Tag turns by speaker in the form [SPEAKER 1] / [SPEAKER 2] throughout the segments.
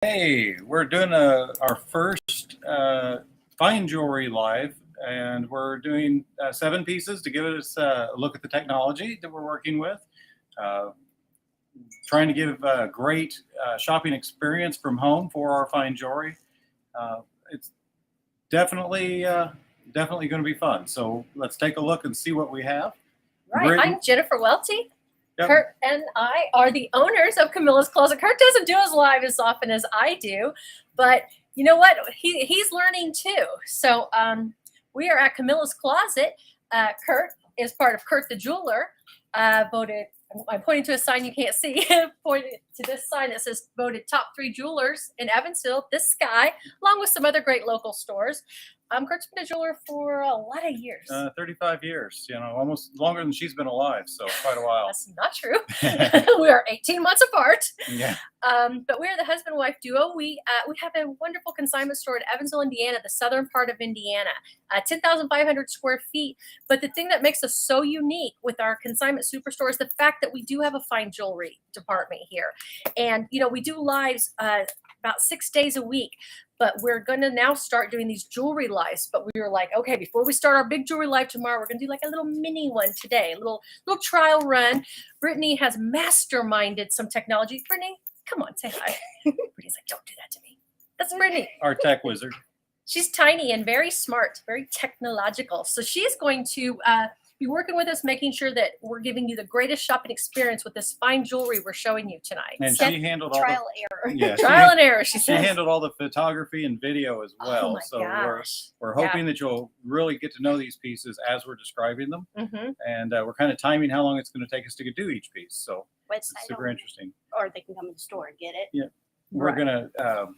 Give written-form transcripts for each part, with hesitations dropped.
[SPEAKER 1] Hey, we're doing our first fine jewelry live, and we're doing 7 pieces to give us a look at the technology that we're working with. Uh, Trying to give a great shopping experience from home for our fine jewelry. It's definitely going to be fun. So let's take a look and see what we have.
[SPEAKER 2] Right. I'm Jennifer Welty.
[SPEAKER 1] Yep.
[SPEAKER 2] Kurt and I are the owners of Camilla's Closet. Kurt doesn't do his live as often as I do, but you know what? He's learning too. So we are at Camilla's Closet. Kurt is part of Kurt the Jeweler. Voted. I'm pointing to a sign you can't see. Pointing to this sign that says voted top 3 jewelers in Evansville. This guy, along with some other great local stores. Kurt's been a jeweler for a lot of years.
[SPEAKER 1] 35 years, almost longer than she's been alive, so quite a while.
[SPEAKER 2] That's not true. We are 18 months apart.
[SPEAKER 1] Yeah.
[SPEAKER 2] But we're the husband-wife duo. We have a wonderful consignment store in Evansville, Indiana, the southern part of Indiana, 10,500 square feet. But the thing that makes us so unique with our consignment superstore is the fact that we do have a fine jewelry department here. And, we do lives about 6 days a week. But we're going to now start doing these jewelry lives. But we were like, okay, before we start our big jewelry live tomorrow, we're going to do like a little mini one today, a little trial run. Brittany has masterminded some technology. Brittany, come on, say hi. Brittany's like, don't do that to me. That's Brittany.
[SPEAKER 1] Our tech wizard.
[SPEAKER 2] She's tiny and very smart, very technological. So she's going to be working with us, making sure that we're giving you the greatest shopping experience with this fine jewelry we're showing you tonight.
[SPEAKER 1] And she handled all
[SPEAKER 3] trial error.
[SPEAKER 1] Yeah,
[SPEAKER 2] trial and error. She
[SPEAKER 1] handled all the photography and video as well.
[SPEAKER 2] Oh my
[SPEAKER 1] so
[SPEAKER 2] gosh.
[SPEAKER 1] we're hoping that you'll really get to know these pieces as we're describing them.
[SPEAKER 2] Mm-hmm.
[SPEAKER 1] And we're kind of timing how long it's going to take us to do each piece. So it's super interesting.
[SPEAKER 3] Or they can come in the store and get it.
[SPEAKER 1] Yeah, we're going to.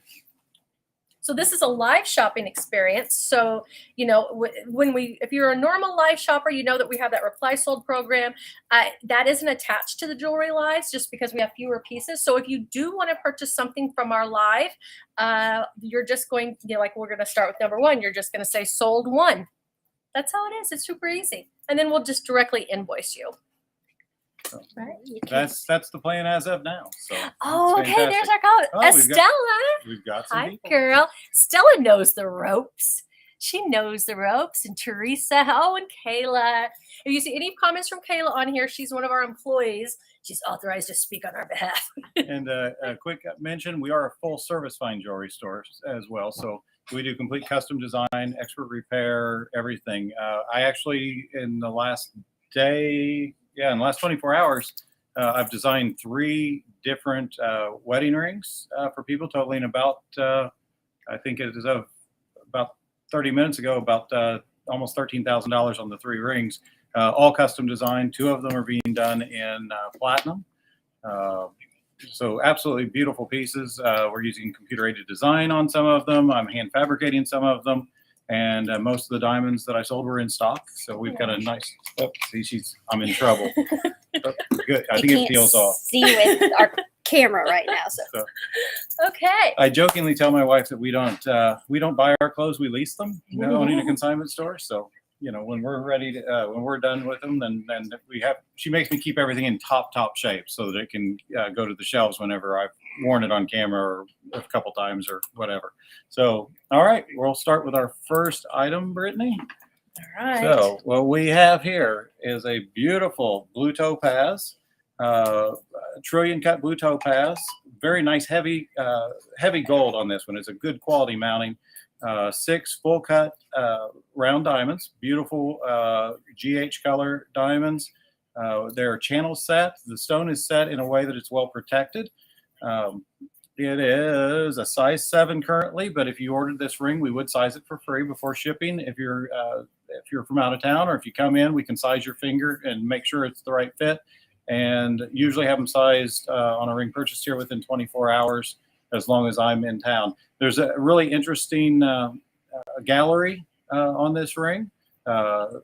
[SPEAKER 2] So this is a live shopping experience. So, if you're a normal live shopper, you know that we have that reply sold program. That isn't attached to the jewelry lives just because we have fewer pieces. So if you do want to purchase something from our live, you're just going, like we're going to start with number 1. You're just going to say sold 1. That's how it is. It's super easy. And then we'll just directly invoice you.
[SPEAKER 1] So that's the plan as of now. So
[SPEAKER 2] okay, there's our code. Estella.
[SPEAKER 1] We've got some
[SPEAKER 2] Hi,
[SPEAKER 1] people.
[SPEAKER 2] girl. Stella knows the ropes. She knows the ropes. And Teresa. Oh, and Kayla. If you see any comments from Kayla on here, she's one of our employees. She's authorized to speak on our behalf.
[SPEAKER 1] And a quick mention, we are a full service fine jewelry store as well. So we do complete custom design, expert repair, everything. I actually, in the last 24 hours, I've designed 3 different wedding rings for people, totaling about, I think it is about 30 minutes ago, about almost $13,000 on the 3 rings, all custom designed. 2 of them are being done in platinum. So absolutely beautiful pieces. We're using computer-aided design on some of them. I'm hand fabricating some of them. And most of the diamonds that I sold were in stock. So we've got a nice, I'm in trouble. Good. I think it peels off.
[SPEAKER 3] See with our camera right now. So.
[SPEAKER 2] Okay.
[SPEAKER 1] I jokingly tell my wife that we don't buy our clothes, we lease them. Owning a consignment store. So, when we're ready to, when we're done with them, then she makes me keep everything in top shape so that it can go to the shelves whenever I've worn it on camera or a couple times or whatever. So, all right, we'll start with our first item, Brittany.
[SPEAKER 2] All right.
[SPEAKER 1] So what we have here is a beautiful blue topaz, trillion cut blue topaz. Very nice, heavy gold on this one. It's a good quality mounting. 6 full cut round diamonds, beautiful GH color diamonds. They're channel set. The stone is set in a way that it's well protected. It is a size 7 currently, but if you ordered this ring, we would size it for free before shipping. If you're from out of town, or if you come in, we can size your finger and make sure it's the right fit. And usually have them sized on a ring purchased here within 24 hours, as long as I'm in town. There's a really interesting gallery on this ring. And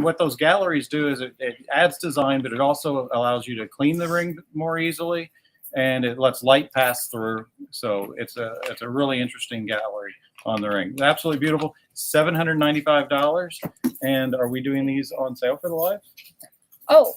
[SPEAKER 1] what those galleries do is it adds design, but it also allows you to clean the ring more easily, and it lets light pass through. So it's a really interesting gallery on the ring. Absolutely beautiful. $795. And are we doing these on sale for the live?
[SPEAKER 2] Oh,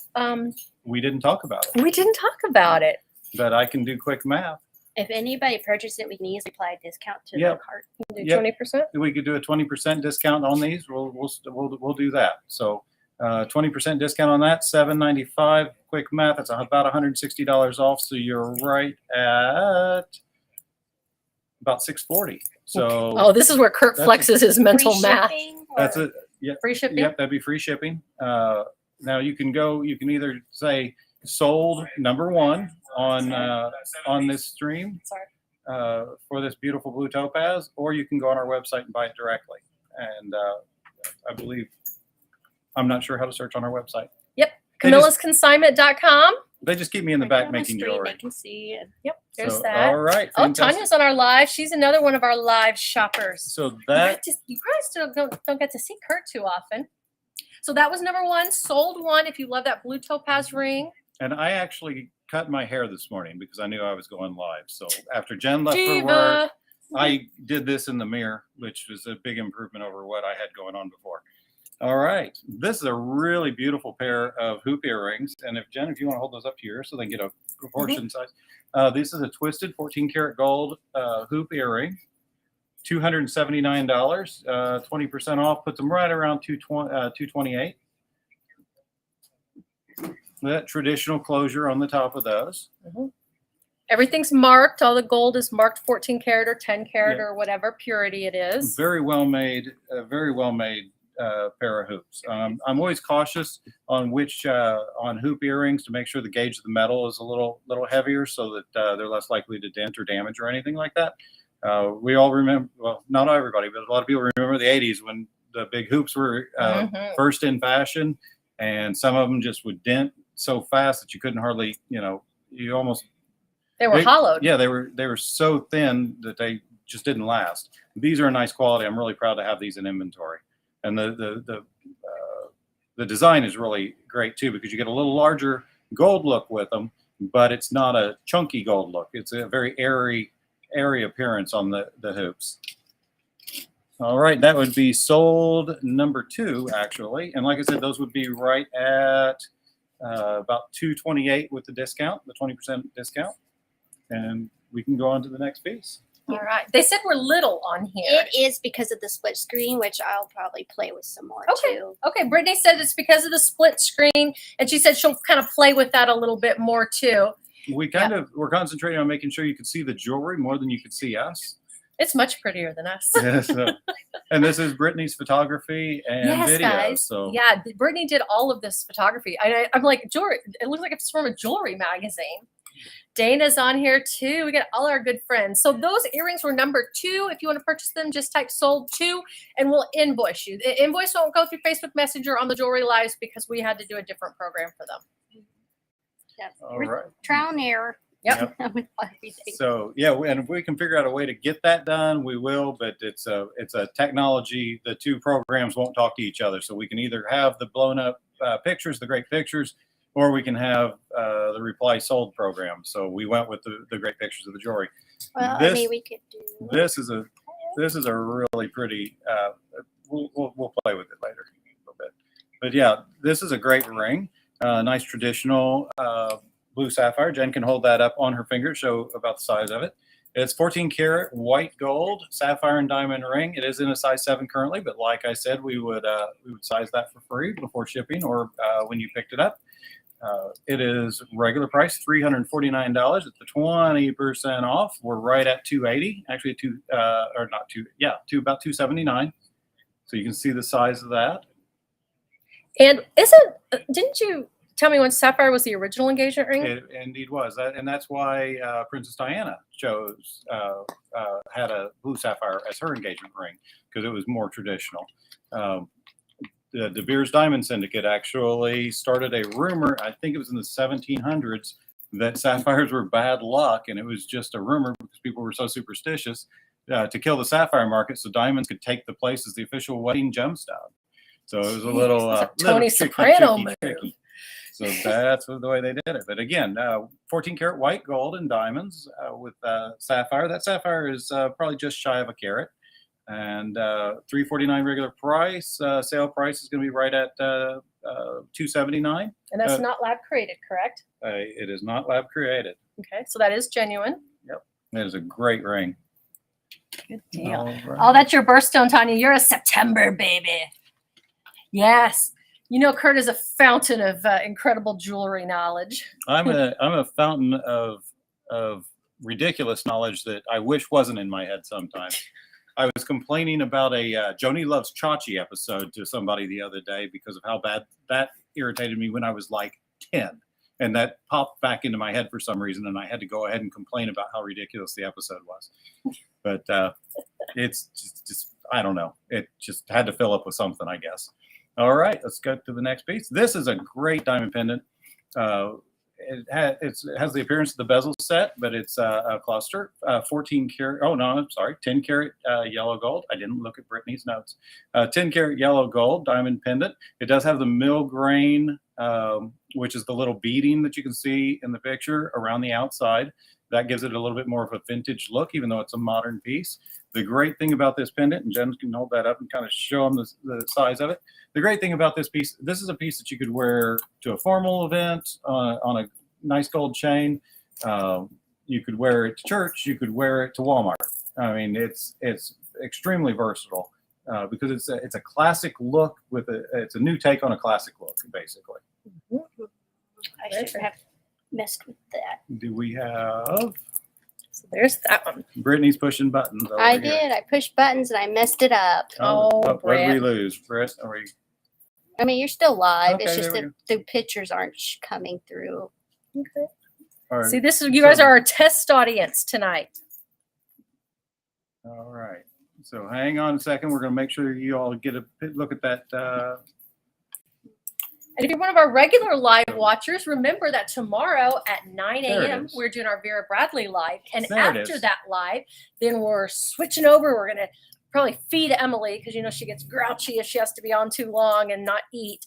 [SPEAKER 1] we didn't talk about it.
[SPEAKER 2] We didn't talk about it.
[SPEAKER 1] But I can do quick math.
[SPEAKER 3] If anybody purchases it, we can easily apply a discount to
[SPEAKER 1] Yep.
[SPEAKER 3] the cart.
[SPEAKER 2] Do
[SPEAKER 1] Yep.
[SPEAKER 2] 20%.
[SPEAKER 1] We could do a 20% discount on these. We'll do that. So 20% discount on that, $7.95. Quick math, that's about $160 off. So you're right at about $640. So
[SPEAKER 2] Oh, this is where Kurt
[SPEAKER 1] That's
[SPEAKER 2] flexes his mental
[SPEAKER 3] Free
[SPEAKER 2] math.
[SPEAKER 3] shipping,
[SPEAKER 1] that's
[SPEAKER 3] or-
[SPEAKER 1] it. Yep.
[SPEAKER 2] Free shipping.
[SPEAKER 1] Yep, that'd be free shipping. Now you can either say sold #1 on this stream
[SPEAKER 2] Sorry.
[SPEAKER 1] for this beautiful blue topaz, or you can go on our website and buy it directly. And I believe, I'm not sure how to search on our website.
[SPEAKER 2] CamillasConsignment.com.
[SPEAKER 1] They just keep me in the
[SPEAKER 3] Right there
[SPEAKER 1] back
[SPEAKER 3] on the
[SPEAKER 1] making
[SPEAKER 3] street,
[SPEAKER 1] jewelry.
[SPEAKER 3] They can see it.
[SPEAKER 2] Yep, there's
[SPEAKER 1] So,
[SPEAKER 2] that.
[SPEAKER 1] all right.
[SPEAKER 2] Oh,
[SPEAKER 1] fantastic.
[SPEAKER 2] Tanya's on our live. She's another one of our live shoppers.
[SPEAKER 1] So that
[SPEAKER 2] You guys still don't get to see Kurt too often. So that was #1, sold one. If you love that blue topaz ring.
[SPEAKER 1] And I actually cut my hair this morning because I knew I was going live. So after Jen left for work,
[SPEAKER 2] Diva.
[SPEAKER 1] I did this in the mirror, which was a big improvement over what I had going on before. All right. This is a really beautiful pair of hoop earrings. And if Jen, if you want to hold those up to your ear so they get a proportion size. This is a twisted 14 karat gold hoop earring. $279, 20% off, puts them right around $228. That traditional closure on the top of those.
[SPEAKER 2] Everything's marked. All the gold is marked 14 karat or 10 karat
[SPEAKER 1] Yeah.
[SPEAKER 2] or whatever purity it is.
[SPEAKER 1] Very well made, pair of hoops. I'm always cautious on on hoop earrings to make sure the gauge of the metal is a little heavier so that they're less likely to dent or damage or anything like that. We all remember, well, not everybody, but a lot of people remember the 80s when the big hoops were first in fashion, and some of them just would dent so fast that you couldn't hardly, you almost.
[SPEAKER 2] They were hollowed.
[SPEAKER 1] Yeah, they were so thin that they just didn't last. These are a nice quality. I'm really proud to have these in inventory, and the design is really great too because you get a little larger gold look with them, but it's not a chunky gold look. It's a very airy appearance on the hoops. All right, that would be sold #2 actually, and like I said, those would be right at about $228 with the discount, the 20% discount, and we can go on to the next piece.
[SPEAKER 2] All right. They said we're little on here.
[SPEAKER 3] It is because of the split screen, which I'll probably play with some more too.
[SPEAKER 2] Okay, Brittany said it's because of the split screen, and she said she'll kind of play with that a little bit more too.
[SPEAKER 1] We're concentrating on making sure you can see the jewelry more than you can see us.
[SPEAKER 2] It's much prettier than us.
[SPEAKER 1] Yes, and this is Brittany's photography and
[SPEAKER 2] Yes,
[SPEAKER 1] video.
[SPEAKER 2] guys.
[SPEAKER 1] So
[SPEAKER 2] Yeah, Brittany did all of this photography. I'm like, jewelry. It looks like it's from a jewelry magazine. Dana's on here too. We got all our good friends. So those earrings were #2. If you want to purchase them, just type sold 2 and we'll invoice you. The invoice won't go through Facebook Messenger on the Jewelry Lives because we had to do a different program for them.
[SPEAKER 3] Yep.
[SPEAKER 1] all right.
[SPEAKER 3] Trial and error.
[SPEAKER 2] Yep.
[SPEAKER 3] With everything.
[SPEAKER 1] So yeah, and if we can figure out a way to get that done, we will. But it's a technology. The two programs won't talk to each other, so we can either have the blown up pictures, the great pictures, or we can have the reply sold program. So we went with the great pictures of the jewelry.
[SPEAKER 3] Well,
[SPEAKER 1] This-
[SPEAKER 3] I mean, we could do.
[SPEAKER 1] This is a really pretty. We'll play with it later a little bit. But yeah, this is a great ring. Nice traditional blue sapphire. Jen can hold that up on her finger, show about the size of it. It's 14 karat white gold sapphire and diamond ring. It is in a size 7 currently, but like I said, we would size that for free before shipping or when you picked it up. It is regular price $349. At the 20% off, we're right at $280. Actually, about $279. So you can see the size of that.
[SPEAKER 2] And didn't you tell me when sapphire was the original engagement ring?
[SPEAKER 1] It indeed was, and that's why Princess Diana had a blue sapphire as her engagement ring because it was more traditional. The De Beers Diamond Syndicate actually started a rumor. I think it was in the 1700s that sapphires were bad luck, and it was just a rumor because people were so superstitious to kill the sapphire market, so diamonds could take the place as the official wedding gemstone. So it was a little
[SPEAKER 2] Tony
[SPEAKER 1] little
[SPEAKER 2] Soprano move.
[SPEAKER 1] tricky. So that's the way they did it. But again, 14 karat white gold and diamonds with sapphire. That sapphire is probably just shy of a carat. And $349 regular price. Sale price is going to be right at $279.
[SPEAKER 2] And that's not lab created, correct?
[SPEAKER 1] It is not lab created.
[SPEAKER 2] Okay, so that is genuine.
[SPEAKER 1] Yep. It is a great ring.
[SPEAKER 2] Good deal.
[SPEAKER 1] All right.
[SPEAKER 2] Oh, that's your birthstone, Tanya. You're a September baby. Yes. You know, Kurt is a fountain of incredible jewelry knowledge.
[SPEAKER 1] I'm a fountain of ridiculous knowledge that I wish wasn't in my head sometimes. I was complaining about a Joni Loves Chachi episode to somebody the other day because of how bad that irritated me when I was like 10. And that popped back into my head for some reason, and I had to go ahead and complain about how ridiculous the episode was. But it's just, I don't know. It just had to fill up with something, I guess. All right, let's go to the next piece. This is a great diamond pendant. It has the appearance of the bezel set, but it's a cluster, 14 karat. Oh no, I'm sorry, 10 karat yellow gold. I didn't look at Brittany's notes. 10 karat yellow gold diamond pendant. It does have the mill grain, which is the little beading that you can see in the picture around the outside. That gives it a little bit more of a vintage look, even though it's a modern piece. The great thing about this pendant, and Jen can hold that up and kind of show them the size of it. The great thing about this piece, this is a piece that you could wear to a formal event on a nice gold chain. You could wear it to church. You could wear it to Walmart. I mean, it's extremely versatile because it's a classic look with it's a new take on a classic look, basically.
[SPEAKER 3] I should have messed with that.
[SPEAKER 1] Do we have?
[SPEAKER 2] So there's that one.
[SPEAKER 1] Brittany's pushing buttons. Over
[SPEAKER 3] I
[SPEAKER 1] here.
[SPEAKER 3] did. I pushed buttons and I messed it up.
[SPEAKER 2] Oh,
[SPEAKER 1] what did we
[SPEAKER 2] Brett.
[SPEAKER 1] lose, Britt? Are we?
[SPEAKER 3] I mean, you're still live.
[SPEAKER 1] Okay,
[SPEAKER 3] It's just
[SPEAKER 1] there
[SPEAKER 3] that
[SPEAKER 1] we
[SPEAKER 3] the pictures aren't coming through.
[SPEAKER 2] Okay.
[SPEAKER 1] All right.
[SPEAKER 2] See, this is you guys are our test audience tonight.
[SPEAKER 1] All right. So hang on a second. We're going to make sure you all get a look at that.
[SPEAKER 2] And if you're one of our regular live watchers, remember that tomorrow at 9
[SPEAKER 1] There it
[SPEAKER 2] a.m.
[SPEAKER 1] is.
[SPEAKER 2] we're doing our Vera Bradley live. And
[SPEAKER 1] There it
[SPEAKER 2] after
[SPEAKER 1] is.
[SPEAKER 2] that live, then we're switching over. We're going to probably feed Emily because, you know, she gets grouchy if she has to be on too long and not eat.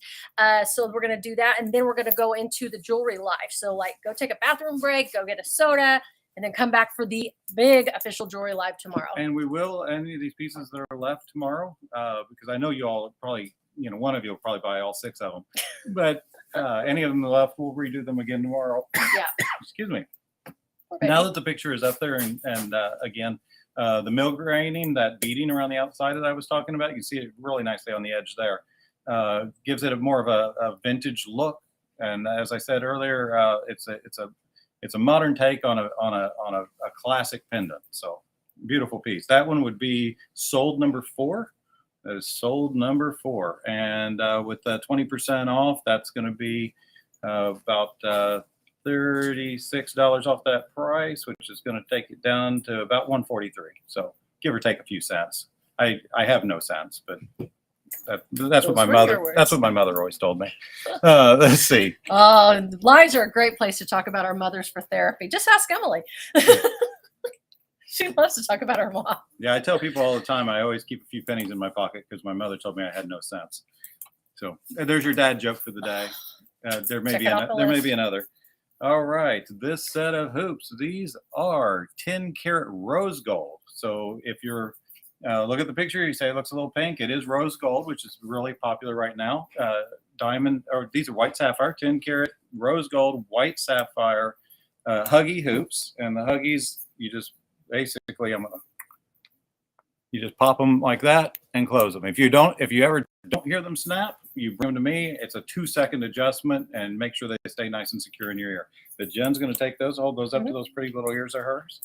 [SPEAKER 2] So we're going to do that. And then we're going to go into the jewelry live. So, like, go take a bathroom break, go get a soda, and then come back for the big official jewelry live tomorrow.
[SPEAKER 1] And we will, any of these pieces that are left tomorrow, because I know you all probably, you know, one of you will probably buy all 6 of them. But any of them left, we'll redo them again tomorrow.
[SPEAKER 2] Yeah.
[SPEAKER 1] Excuse me.
[SPEAKER 2] Okay.
[SPEAKER 1] Now that the picture is up there and again, the mill graining, that beading around the outside that I was talking about, you can see it really nicely on the edge there. Gives it more of a vintage look. And as I said earlier, it's a modern take on a classic pendant. So beautiful piece. That one would be sold number 4. That is sold number 4. And with 20% off, that's going to be about $36 off that price, which is going to take it down to about $143. So give or take a few cents. I have no cents, but that's what my mother. That's what my mother always told me. Let's see.
[SPEAKER 2] Oh, lives are a great place to talk about our mothers for therapy. Just ask Emily. She loves to talk about her mom.
[SPEAKER 1] Yeah, I tell people all the time I always keep a few pennies in my pocket because my mother told me I had no sense. So there's your dad joke for the day. There may be another. All right, this set of hoops. These are 10 karat rose gold. So if you're look at the picture, you say it looks a little pink. It is rose gold, which is really popular right now. Diamond, or these are white sapphire, 10 karat rose gold, white sapphire, huggy hoops. And the huggies, you just basically, you just pop them like that and close them. If you ever don't hear them snap, you bring them to me. It's a 2-second adjustment and make sure they stay nice and secure in your ear. But Jen's going to take those, hold those up to those pretty little ears of hers.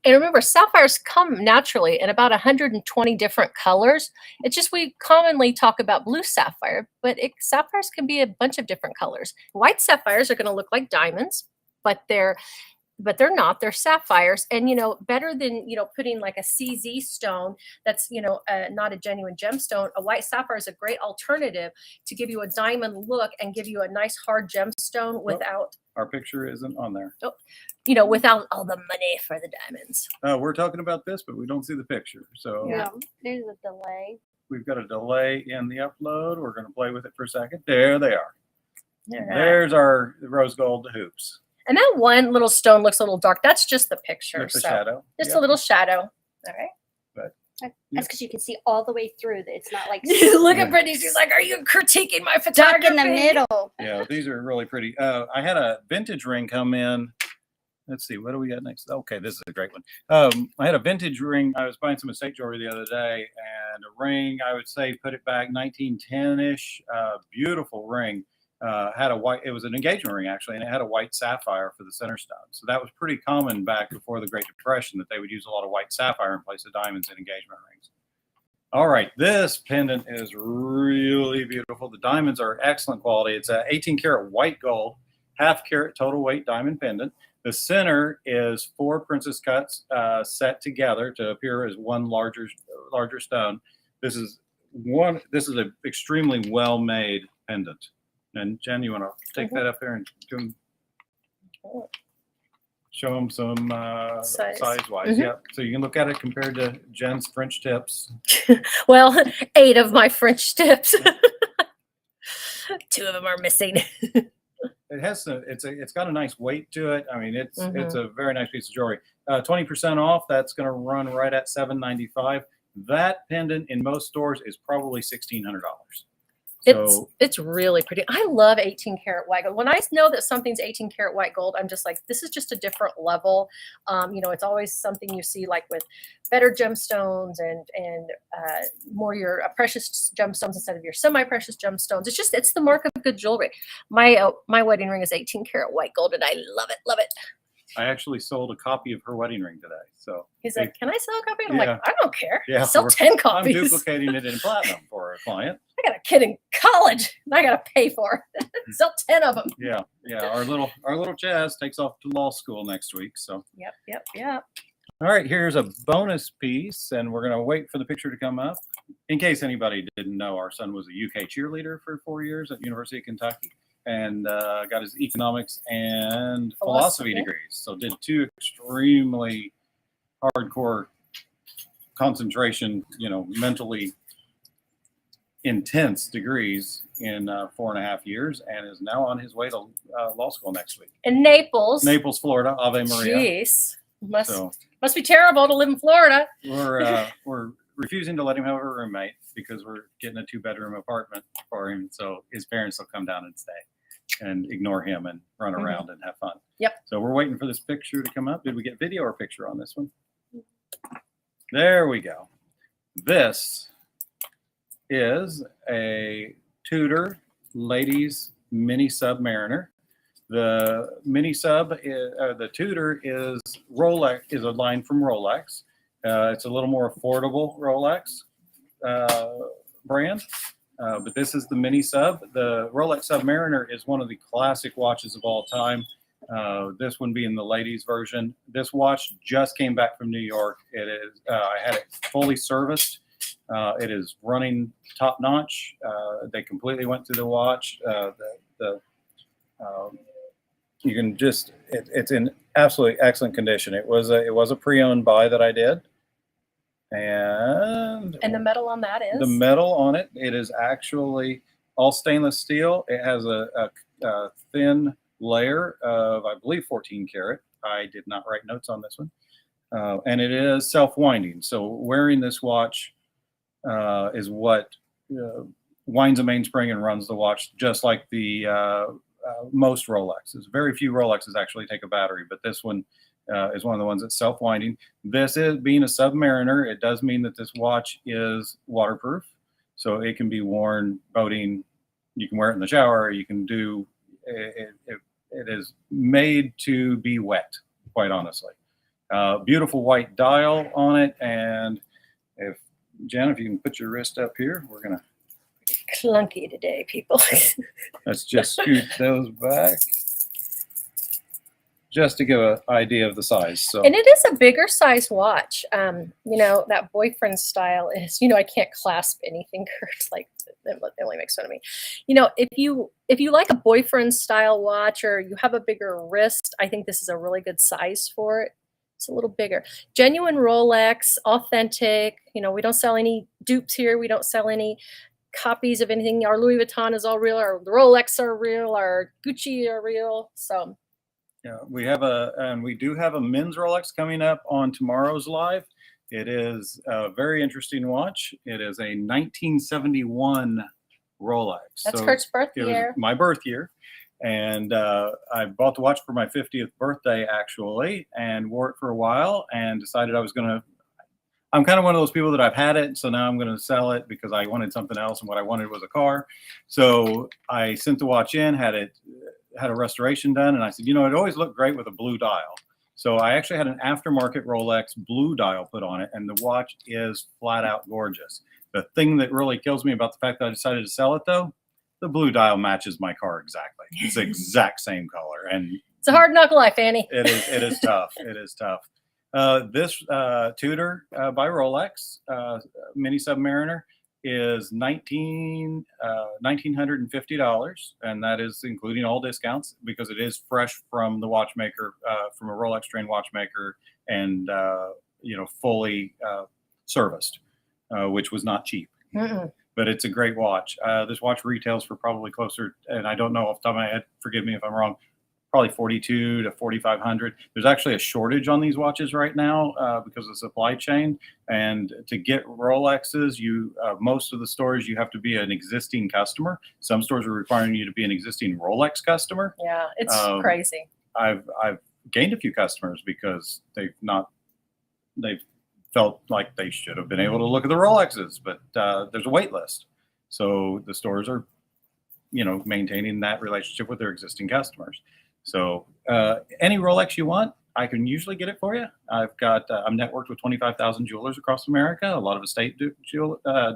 [SPEAKER 2] And remember, sapphires come naturally in about 120 different colors. It's just we commonly talk about blue sapphire, but sapphires can be a bunch of different colors. White sapphires are going to look like diamonds, but they're not. They're sapphires. And, you know, better than, you know, putting like a CZ stone that's, you know, not a genuine gemstone, a white sapphire is a great alternative to give you a diamond look and give you a nice hard gemstone without.
[SPEAKER 1] Our picture isn't on there.
[SPEAKER 2] You know, without all the money for the diamonds.
[SPEAKER 1] We're talking about this, but we don't see the picture. So
[SPEAKER 3] Yeah, there's a delay.
[SPEAKER 1] we've got a delay in the upload. We're going to play with it for a second. There they are.
[SPEAKER 2] Yeah.
[SPEAKER 1] There's our rose gold hoops.
[SPEAKER 2] And that one little stone looks a little dark. That's just the picture.
[SPEAKER 1] With the
[SPEAKER 2] so
[SPEAKER 1] shadow.
[SPEAKER 2] just
[SPEAKER 1] Yep.
[SPEAKER 2] a little shadow. All right.
[SPEAKER 3] That's because you can see all the way through. It's not like
[SPEAKER 2] Look
[SPEAKER 1] Yeah.
[SPEAKER 2] at Brittany. She's like, "Are you critiquing my
[SPEAKER 3] stuck
[SPEAKER 2] photography?"
[SPEAKER 3] in the middle.
[SPEAKER 1] Yeah, these are really pretty. I had a vintage ring come in let's see, what do we got next? Okay, this is a great one. I had a vintage ring. I was buying some estate jewelry the other day, and a ring, I would say, put it back 1910-ish, beautiful ring. Had a white, it was an engagement ring actually, and it had a white sapphire for the center stone. So that was pretty common back before the Great Depression, that they would use a lot of white sapphire in place of diamonds in engagement rings. All right, this pendant is really beautiful. The diamonds are excellent quality. It's a 18 karat white gold, half carat total weight diamond pendant. The center is 4 princess cuts set together to appear as one larger stone. This is an extremely well made pendant. And Jen, you want to take that up there and show them some size-wise? Yeah. So you can look at it compared to Jen's French tips.
[SPEAKER 2] Well, 8 of my French tips. 2 of them are missing.
[SPEAKER 1] It has it's got a nice weight to it. I mean, it's a very nice piece of jewelry. 20% off. That's going to run right at $795. That pendant in most stores is probably $1,600.
[SPEAKER 2] It's really pretty. I love 18 karat white gold. When I know that something's 18 karat white gold, I'm just like, this is just a different level. It's always something you see like with better gemstones and more your precious gemstones instead of your semi-precious gemstones. It's the mark of good jewelry. My wedding ring is 18 karat white gold, and I love it, love it.
[SPEAKER 1] I actually sold a copy of her wedding ring today. So
[SPEAKER 2] he's like, "Can I sell a copy?" I'm like, "I don't care.
[SPEAKER 1] Yeah,
[SPEAKER 2] sell 10 copies."
[SPEAKER 1] I'm duplicating it in platinum for a client.
[SPEAKER 2] I got a kid in college, and I got to pay for it. Sell 10 of them.
[SPEAKER 1] Yeah. Our little Chaz takes off to law school next week. So.
[SPEAKER 2] Yep.
[SPEAKER 1] All right, here's a bonus piece, and we're going to wait for the picture to come up. In case anybody didn't know, our son was a UK cheerleader for 4 years at University of Kentucky, and got his economics and philosophy degrees. So did 2 extremely hardcore concentration, mentally intense degrees in 4.5 years, and is now on his way to law school next week.
[SPEAKER 2] In Naples,
[SPEAKER 1] Florida, Ave Maria.
[SPEAKER 2] Jeez. Must be terrible to live in Florida.
[SPEAKER 1] We're refusing to let him have a roommate because we're getting a 2-bedroom apartment for him. So his parents will come down and stay and ignore him and run around and have fun.
[SPEAKER 2] Yep.
[SPEAKER 1] So we're waiting for this picture to come up. Did we get video or picture on this one? There we go. This is a Tudor ladies mini Submariner. The mini sub, the Tudor is Rolex, is a line from Rolex. It's a little more affordable Rolex brand, but this is the mini sub. The Rolex Submariner is one of the classic watches of all time. This one being the ladies version. This watch just came back from New York. It is. I had it fully serviced. It is running top notch. They completely went through the watch. You can just, it's in absolutely excellent condition. It was a pre-owned buy that I did. And
[SPEAKER 2] the metal on that is?
[SPEAKER 1] The metal on it, it is actually all stainless steel. It has a thin layer of, I believe, 14 karat. I did not write notes on this one. And it is self-winding. So wearing this watch is what winds a mainspring and runs the watch, just like the most Rolexes. Very few Rolexes actually take a battery, but this one is one of the ones that's self-winding. This is, being a Submariner, it does mean that this watch is waterproof, so it can be worn boating. You can wear it in the shower. You can do it. It is made to be wet, quite honestly. Beautiful white dial on it, and if Jen, if you can put your wrist up here, we're gonna.
[SPEAKER 2] Clunky today, people.
[SPEAKER 1] Let's just scoot those back, just to give an idea of the size. So,
[SPEAKER 2] and it is a bigger size watch. That boyfriend style is, I can't clasp anything. Kurt's like, it only makes fun of me. If you like a boyfriend style watch, or you have a bigger wrist, I think this is a really good size for it. It's a little bigger. Genuine Rolex, authentic. We don't sell any dupes here. We don't sell any copies of anything. Our Louis Vuitton is all real. Our Rolex are real. Our Gucci are real. So
[SPEAKER 1] yeah, we do have a men's Rolex coming up on tomorrow's live. It is a very interesting watch. It is a 1971 Rolex.
[SPEAKER 2] That's Kurt's birth year.
[SPEAKER 1] My birth year. And I bought the watch for my 50th birthday, actually, and wore it for a while and decided I was going to. I'm kind of one of those people that I've had it, so now I'm going to sell it because I wanted something else, and what I wanted was a car. So I sent the watch in, had a restoration done, and I said, it always looked great with a blue dial. So I actually had an aftermarket Rolex blue dial put on it, and the watch is flat out gorgeous. The thing that really kills me about the fact that I decided to sell it, though, the blue dial matches my car exactly. It's the exact same color, and
[SPEAKER 2] it's a hard knock life, Annie.
[SPEAKER 1] It is tough. It is tough. This Tudor by Rolex Mini Submariner is $1,950, and that is including all discounts because it is fresh from the watchmaker, from a Rolex trained watchmaker, and fully serviced, which was not cheap. But it's a great watch. This watch retails for probably closer, and I don't know off the top of my head, forgive me if I'm wrong, probably $4,200 to $4,500. There's actually a shortage on these watches right now because of the supply chain. And to get Rolexes, most of the stores, you have to be an existing customer. Some stores are requiring you to be an existing Rolex customer.
[SPEAKER 2] Yeah, it's crazy.
[SPEAKER 1] I've gained a few customers because they've felt like they should have been able to look at the Rolexes, but there's a wait list. So the stores are, maintaining that relationship with their existing customers. So any Rolex you want, I can usually get it for you. I'm networked with 25,000 jewelers across America, a lot of estate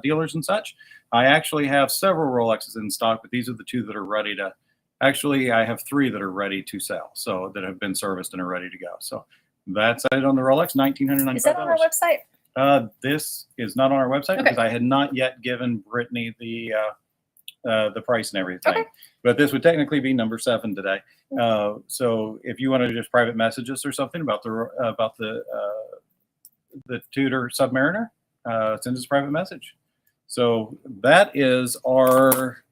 [SPEAKER 1] dealers and such. I actually have several Rolexes in stock, but these are the two that are ready to. Actually, I have 3 that are ready to sell, so that have been serviced and are ready to go. So that's it on the Rolex, $1,995.
[SPEAKER 2] Is that on our website?
[SPEAKER 1] This is not on our website because I had not yet given Brittany the price and everything.
[SPEAKER 2] Okay.
[SPEAKER 1] But this would technically be number 7 today. So if you want to just private message us or something about the Tudor Submariner, send us a private message. So that is our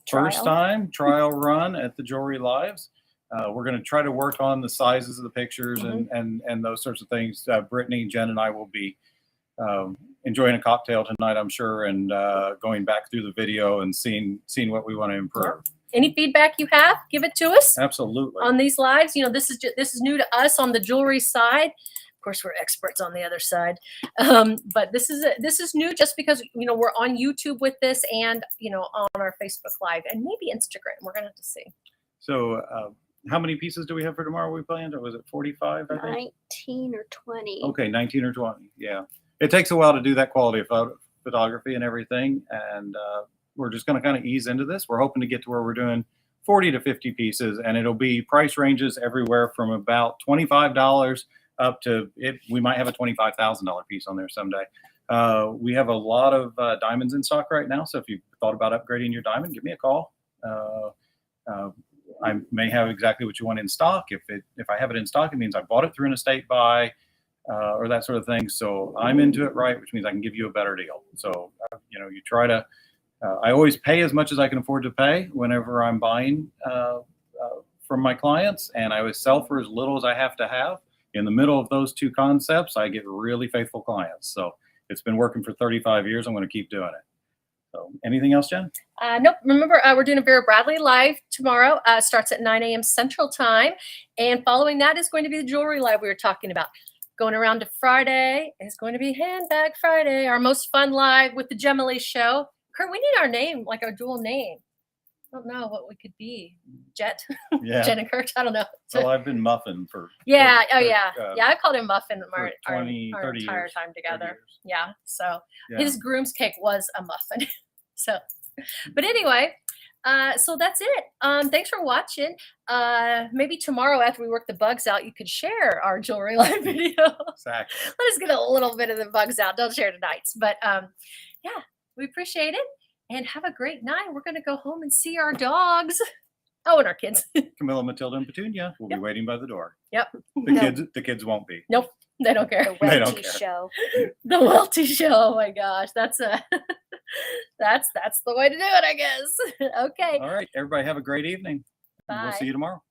[SPEAKER 1] first time trial run at the Jewelry Lives. We're going to try to work on the sizes of the pictures and those sorts of things. Brittany, Jen, and I will be enjoying a cocktail tonight, I'm sure, and going back through the video and seeing what we want to improve.
[SPEAKER 2] Any feedback you have, give it to us.
[SPEAKER 1] Absolutely.
[SPEAKER 2] On these lives, this is new to us on the jewelry side. Of course, we're experts on the other side, but this is new just because we're on YouTube with this and on our Facebook Live and maybe Instagram. We're gonna have to see.
[SPEAKER 1] So, how many pieces do we have for tomorrow? We planned, or was it 45? I think
[SPEAKER 3] 19 or 20.
[SPEAKER 1] Okay, 19 or 20. Yeah, it takes a while to do that quality of photography and everything, and we're just going to kind of ease into this. We're hoping to get to where we're doing 40 to 50 pieces, and it'll be price ranges everywhere from about $25 up to we might have a $25,000 piece on there someday. We have a lot of diamonds in stock right now, so if you've thought about upgrading your diamond, give me a call. I may have exactly what you want in stock. If I have it in stock, it means I bought it through an estate buy or that sort of thing. So I'm into it right, which means I can give you a better deal. So you try to. I always pay as much as I can afford to pay whenever I'm buying from my clients, and I always sell for as little as I have to have. In the middle of those two concepts, I get really faithful clients. So it's been working for 35 years. I'm going to keep doing it. So anything else, Jen?
[SPEAKER 2] Nope. Remember, we're doing a Vera Bradley Live tomorrow. Starts at 9 a.m. Central Time. And following that is going to be the Jewelry Live we were talking about. Going around to Friday is going to be Handbag Friday, our most fun live with the Gemily Show. Kurt, we need our name, like our dual name. I don't know what we could be. Jet?
[SPEAKER 1] Yeah.
[SPEAKER 2] Jen and Kurt? I don't know.
[SPEAKER 1] Well, I've been Muffin for.
[SPEAKER 2] Yeah. I called him Muffin our
[SPEAKER 1] 20,
[SPEAKER 2] our
[SPEAKER 1] 30
[SPEAKER 2] entire
[SPEAKER 1] years,
[SPEAKER 2] time together.
[SPEAKER 1] 30 years.
[SPEAKER 2] Yeah. So
[SPEAKER 1] Yeah.
[SPEAKER 2] his groom's cake was a muffin. So, but anyway, so that's it. Thanks for watching. Maybe tomorrow after we work the bugs out, you could share our Jewelry Live video.
[SPEAKER 1] Exactly.
[SPEAKER 2] Let us get a little bit of the bugs out. Don't share tonight's. But yeah, we appreciate it. And have a great night. We're going to go home and see our dogs. Oh, and our kids.
[SPEAKER 1] Camilla, Matilda, and Petunia will
[SPEAKER 2] Yep.
[SPEAKER 1] be waiting by the door.
[SPEAKER 2] Yep.
[SPEAKER 1] The kids won't be.
[SPEAKER 2] Nope. They don't care.
[SPEAKER 3] The
[SPEAKER 1] They don't
[SPEAKER 3] Welty
[SPEAKER 1] care.
[SPEAKER 3] Show.
[SPEAKER 2] The Welty Show. Oh my gosh. That's that's the way to do it, I guess. Okay.
[SPEAKER 1] All right. Everybody have a great evening.
[SPEAKER 2] Bye.
[SPEAKER 1] We'll see you tomorrow.